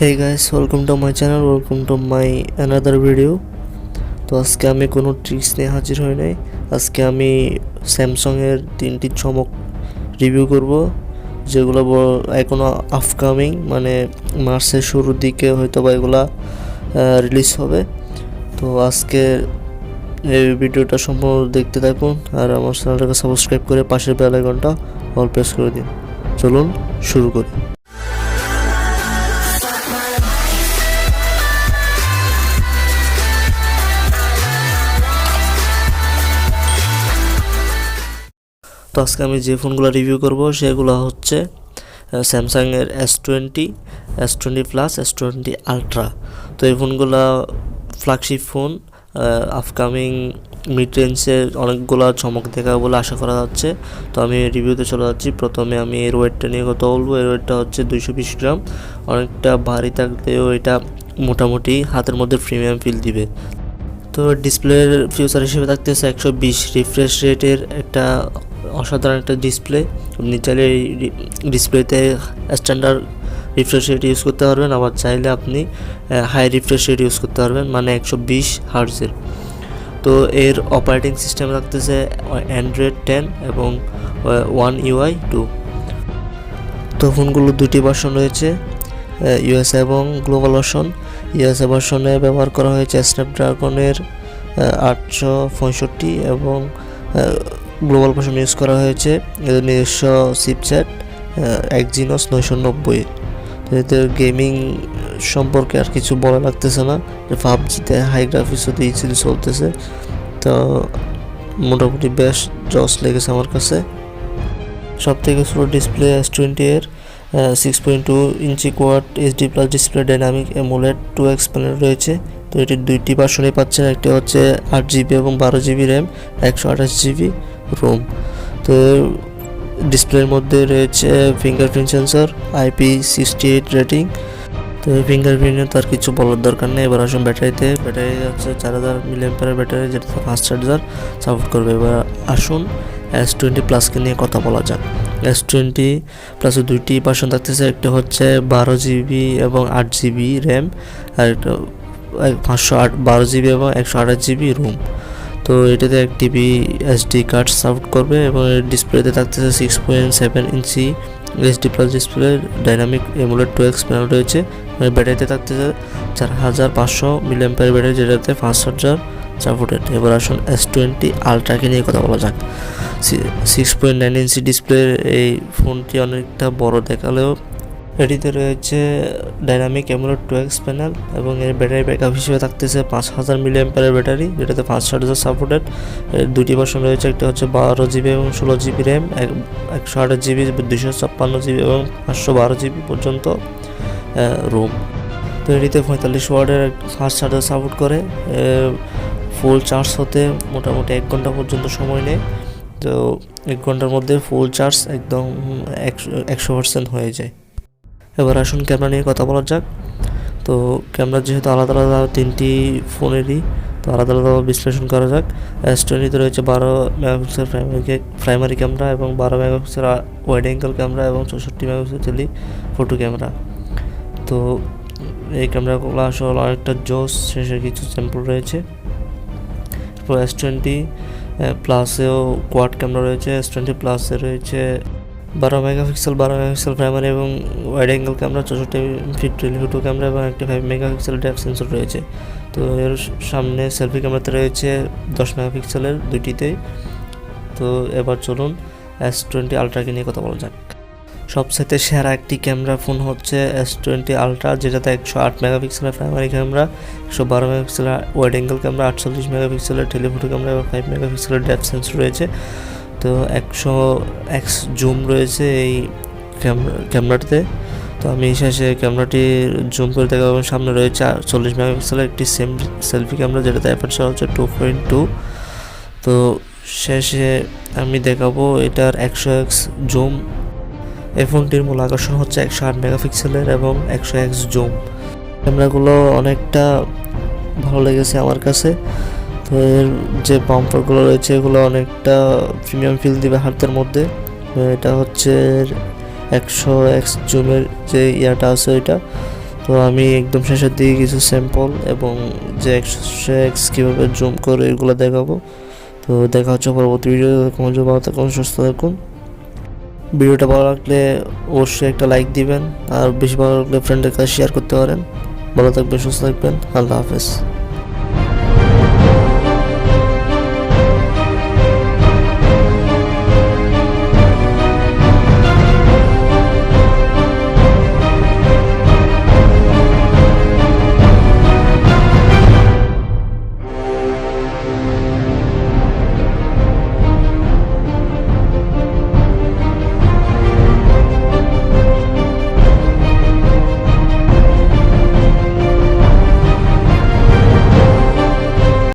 Hey guys, welcome to my channel, welcome to my another video। তো আজকে আমি কোনো ট্রিক্স নিয়ে হাজির হই নাই। আজকে আমি স্যামসাং এর তিনটি চমক রিভিউ করব, যেগুলো এখনো আপকামিং, মানে মার্চের শুরুর দিকে হয়তো বা এগুলা রিলিজ হবে। তো আজকে এই ভিডিওটা সম্পূর্ণ দেখতে থাকুন আর আমার চ্যানেলটাকে সাবস্ক্রাইব করে পাশের বেল আইকনটা অল প্রেস করে দিন। চলুন শুরু করি। তো আজকে আমি যে ফোনগুলো রিভিউ করব সেগুলো হচ্ছে স্যামসাং এর S20 প্লাস S20 আলট্রা। তো এই ফোনগুলো ফ্ল্যাগশিপ ফোন, আপকামিং মিড রেঞ্জের অনেকগুলো চমক দেখা বলে আশা করা যাচ্ছে। তো আমি রিভিউতে চলে যাচ্ছি। প্রথমে আমি এর ওয়েটটা নিয়ে কথা বলবো। এর ওয়েটটা হচ্ছে 220 গ্রাম। অনেকটা ভারী থাকলেও এটা মোটামুটি হাতের মধ্যে প্রিমিয়াম ফিল দিবে। তো ডিসপ্লের ফিউচার হিসেবে থাকতেছে 120 রিফ্রেশ রেটের একটা অসাধারণ একটা ডিসপ্লে। আপনি চাইলে এই ডিসপ্লেতে স্ট্যান্ডার্ড রিফ্রেশ রেট ইউজ করতে পারবেন, আবার চাইলে আপনি হাই রিফ্রেশ রেট ইউজ করতে পারবেন, মানে 120 হার্টজের। তো এর অপারেটিং সিস্টেম থাকতেছে অ্যান্ড্রয়েড 10 এবং One UI 2। তো ফোনগুলো দুটি ভার্সন রয়েছে, ইউএসএ এবং গ্লোবাল ভার্সন। ইউএসএ ভার্সনে ব্যবহার করা হয়েছে স্ন্যাপড্রাগনের 865 এবং গ্লোবাল ভার্সন ইউজ করা হয়েছে নিজস্ব চিপসেট Exynos 990। তো এতে গেমিং সম্পর্কে আর কিছু বলা লাগতেছে না, পাবজিতে হাই গ্রাফিক্স হতে ইজিলি চলতেছে। তো মোটামুটি বেশ জস লেগেছে আমার কাছে। সব থেকে ছোটো ডিসপ্লে S20 এর 6.2 inch quad HD plus display dynamic AMOLED 2x panel রয়েছে। তো এটির দুইটি ভার্সনে পাচ্ছেন, একটি হচ্ছে 8GB এবং 12GB র্যাম, 128GB রোম। তো ডিসপ্লের মধ্যে রয়েছে ফিঙ্গারপ্রিন্ট সেন্সর, IP68 রেটিং। তো এই ফিঙ্গারপ্রিন্টে তার কিছু বলার দরকার নেই। এবার আসুন ব্যাটারিতে। ব্যাটারি হচ্ছে 4000 mAh ব্যাটারি, যেটা ফাস্ট চার্জার সাপোর্ট করবে। এবার আসুন S20 প্লাসকে নিয়ে কথা বলা যাক। S20 প্লাসের দুইটি ভার্সন থাকতেছে, একটা হচ্ছে 12GB এবং 8GB র্যাম, আর একটা 512GB এবং 128GB রোম। তো এটাতে 1TB SD কার্ড সাপোর্ট করবে এবং এর ডিসপ্লেতে থাকতেছে 6.7 ইঞ্চি HD plus display dynamic AMOLED 2x panel রয়েছে। ব্যাটারিতে থাকতেছে 4500 mAh ব্যাটারি, যেটাতে ফাস্ট চার্জার সাপোর্টেড। এবার আসুন S20 আলট্রাকে নিয়ে কথা বলা যাক। 6.9 ইঞ্চি ডিসপ্লের এই ফোনটি অনেকটা বড় দেখালেও এটিতে রয়েছে ডাইনামিক AMOLED 2x প্যানেল এবং এর ব্যাটারি ব্যাকআপ হিসেবে থাকতেছে 5000 mAh ব্যাটারি, যেটাতে ফাস্ট চার্জার সাপোর্টেড। এর দুটি ভার্সন রয়েছে, একটা হচ্ছে 12GB এবং 16GB র্যাম, 128GB 256GB এবং 512GB পর্যন্ত রোম। তো এটিতে 45 ওয়াটের ফাস্ট চার্জার সাপোর্ট করে। ফুল চার্জ হতে মোটামুটি 1 ঘন্টা পর্যন্ত সময় নেয়। তো 1 ঘন্টার মধ্যে ফুল চার্জ একদম 100% হয়ে যায়। এবার আসুন ক্যামেরা নিয়ে কথা বলা যাক। তো ক্যামেরা যেহেতু আলাদা আলাদা তিনটি ফোনেরই, তো আলাদা আলাদা বিশ্লেষণ করা যাক। S20 রয়েছে 12 মেগাপিক্সেল প্রাইমারি ক্যামেরা এবং 12 মেগাপিক্সেল ওয়াইড অ্যাঙ্গেল ক্যামেরা এবং 64 মেগাপিক্সেল টেলিফোটো ক্যামেরা। তো এই ক্যামেরাগুলো আসলে অনেকটা জোস, শেষের কিছু স্যাম্পল রয়েছে। এরপর S20 প্লাসেও কোয়াড ক্যামেরা রয়েছে। S20 প্লাসে রয়েছে 12 মেগাপিক্সেল প্রাইমারি এবং ওয়াইড অ্যাঙ্গেল ক্যামেরা, 64 ফিট টেলিফোটো ক্যামেরা এবং একটি 5 মেগাপিক্সেল ডেপথ সেন্সর রয়েছে। তো এর সামনে সেলফি ক্যামেরাতে রয়েছে 10 মেগাপিক্সেলের দুইটিতেই। তো এবার চলুন S20 আলট্রাকে নিয়ে কথা বলা যাক। সবচেয়ে সেরা একটি ক্যামেরা ফোন হচ্ছে S20 আলট্রা, যেটাতে 108 মেগাপিক্সেলের প্রাইমারি ক্যামেরা, 112 মেগাপিক্সেলের ওয়াইড অ্যাঙ্গেল ক্যামেরা, 48 মেগাপিক্সেলের টেলিফোটো ক্যামেরা এবং 5 মেগাপিক্সেলের ডেপথ সেন্সর রয়েছে। তো 100x জুম রয়েছে এই ক্যামেরাটিতে। তো আমি শেষে ক্যামেরাটি জুম করে দেখাবো। সামনে রয়েছে 40 মেগাপিক্সেলের একটি সেলফি ক্যামেরা, যেটাতে অ্যাপারচার হচ্ছে 2.2। তো শেষে আমি দেখাবো এটার 100x জুম। এই ফোনটির মূল আকর্ষণ হচ্ছে 108 মেগাপিক্সেলের এবং 100x জুম। ক্যামেরাগুলো অনেকটা ভালো লেগেছে আমার কাছে। তো এর যে বাম্পারগুলো রয়েছে এগুলো অনেকটা প্রিমিয়াম ফিল দিবে হাতের মধ্যে। এটা হচ্ছে 100x জুমের যে ইয়াটা আছে ওইটা। তো আমি একদম শেষের দিকে কিছু স্যাম্পল এবং যে X কীভাবে জুম করে এগুলো দেখাবো। তো দেখা হচ্ছে পরবর্তী ভিডিওতে। ভালো থাকুন, সুস্থ থাকুন। ভিডিওটা ভালো লাগলে অবশ্যই একটা লাইক দিবেন, আর বেশি ভালো লাগলে ফ্রেন্ডের কাছে শেয়ার করতে পারেন। ভালো থাকবেন, সুস্থ থাকবেন। আল্লাহ হাফেজ।